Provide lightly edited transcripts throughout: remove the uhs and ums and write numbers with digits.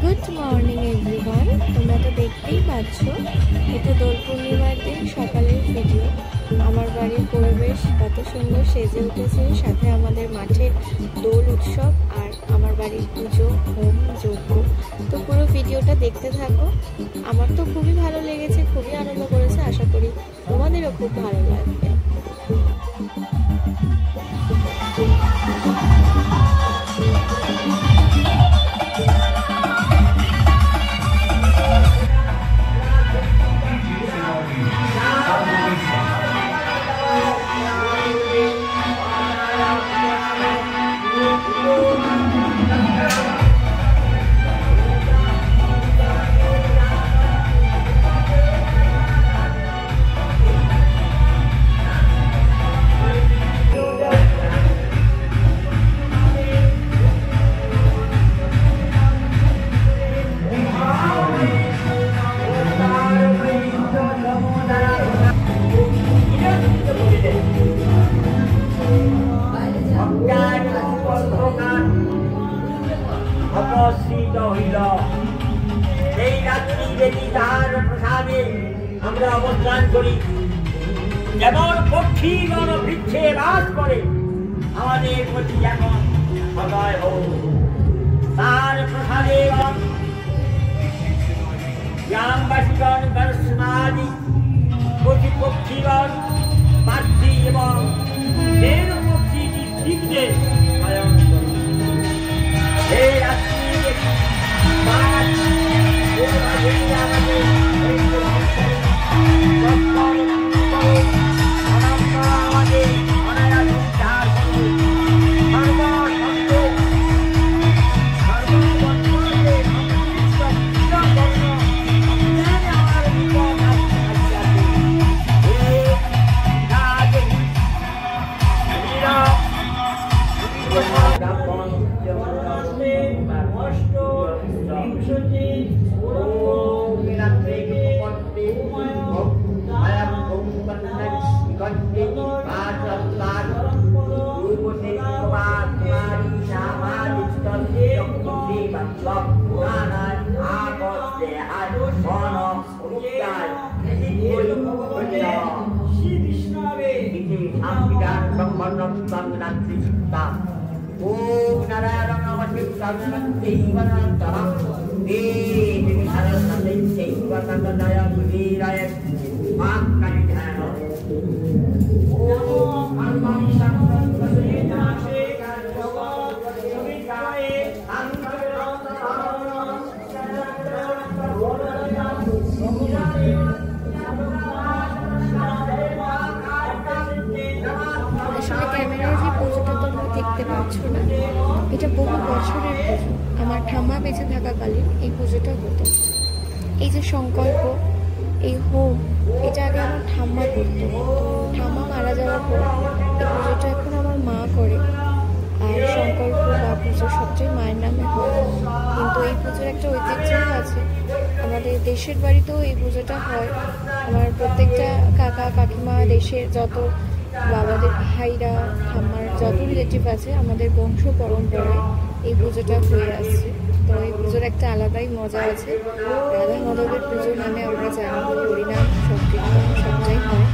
Good morning everyone. তোমরা তো দেখতেই পাচ্ছ, এটা দোল পূর্ণিমার দিন সকালের ভিডিও। আমার বাড়ির পরিবেশ কত সুন্দর সেজে উঠেছে, সাথে আমাদের মাঠের দোল উৎসব আর আমার বাড়ির পুজো, হোম, যজ্ঞ। তো পুরো ভিডিওটা দেখতে থাকো। আমার তো খুবই ভালো লেগেছে, খুবই আনন্দ করেছে। আশা করি তোমাদেরও খুব ভালো লাগবে। এই রাত্রি যদি তার প্রসাদে আমরা অবস্থান করি, যেমন পক্ষীগণ বৃক্ষে বাস করে, আমাদের প্রতি এখন সদয় হোক তার প্রসাদে। গ্রামবাসীগণ দর্শনাদি প্রতি পক্ষীগণ পার্থী এবং পক্ষী দিকে আয়োজন করুন। এই রাত্রি দেখতে পাচ্ছ না, এটা বহু বছরের পুজো। আমার ঠাম্মা বেঁচে থাকাকালীন এই পুজোটা হতো। এই যে সংকল্প, এই হোম, এটা আগে আমার ঠাম্মা করতো। ঠাম্মা মারা যাওয়ার পর এই পুজোটা এখন আমার মা করে। আর সংকল্প বা পুজো সবচেয়ে মায়ের নামে হয়, কিন্তু এই পুজোর একটা ঐতিহ্য আছে। আমাদের দেশের বাড়িতেও এই পুজোটা হয়। আমার প্রত্যেকটা কাকা কাকিমা, দেশের যত বাবাদের ভাইরা, ঠাম্মার যত রিলেটিভ আছে, আমাদের বংশ পরম্পরায় এই পুজোটা হয়ে আসছে। তো এই পুজোর একটা আলাদাই মজা আছে। রাধা মাধবের পুজো মানে আমরা জানি হরিনাম সংকীর্তন সবটাই হয়।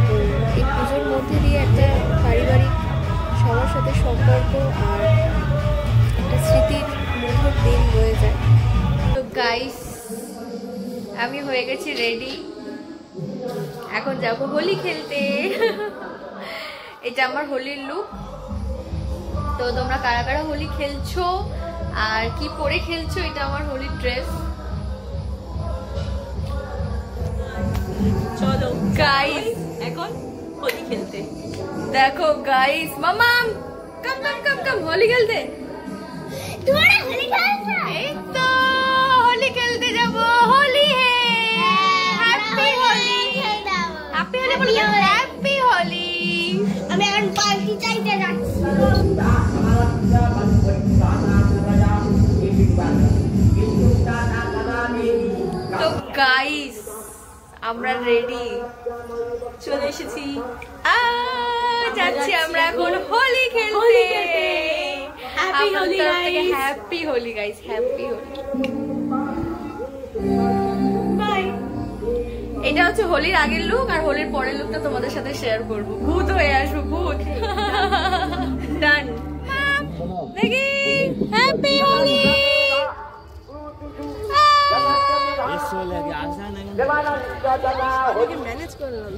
তো এই পুজোর মধ্যে দিয়ে একটা পারিবারিক সবার সাথে সম্পর্ক আর একটা স্মৃতির মধুর দিন রয়ে যায়। তো গাইস, আমি হয়ে গেছি রেডি, এখন যাবো হোলি খেলতে। এটা আমার হোলির লুক। তো তোমরা কারা কারা হোলি খেলছো আর কি পরে খেলছো, এটা আমার হোলির ড্রেস। চলো গাইস এখন হোলি খেলতে। দেখো গাইস, মামাম কাম কাম কাম কাম হোলি খেলতে। তোমরা হোলি খেলছো? এই তো হোলি খেলতে যাবো। হোলি হে, হ্যাপি হোলি। হ্যাপি হোলি বলো, হ্যাপি হোলি। আমি এখন পার্টি চাইতে যাচ্ছি। তো গাইস, আমরা রেডি, চলে এসেছি। যাচ্ছি আমরা এখন হোলি খেলতে। Happy Holi guys, happy Holi guys, happy Holi. Bye. এটা হচ্ছে হোলির আগের লুক, আর হোলির পরের লুকটা তোমাদের সাথে শেয়ার করবো। ভূত হয়ে আসবো, ভূত। ডান। দেখি হ্যাপি হোলি। ম্যানেজ করলাম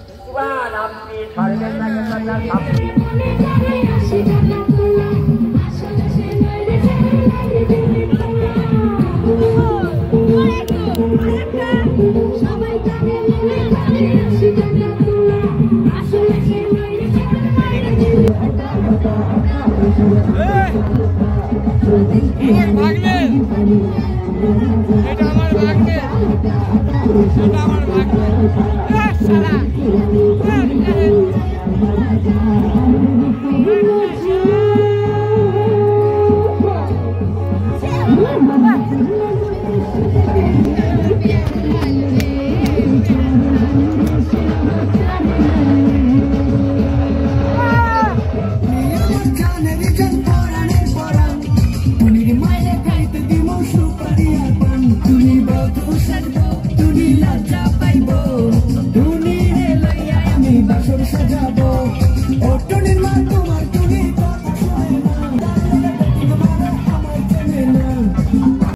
সাজাবো, ও টনির মা তোমার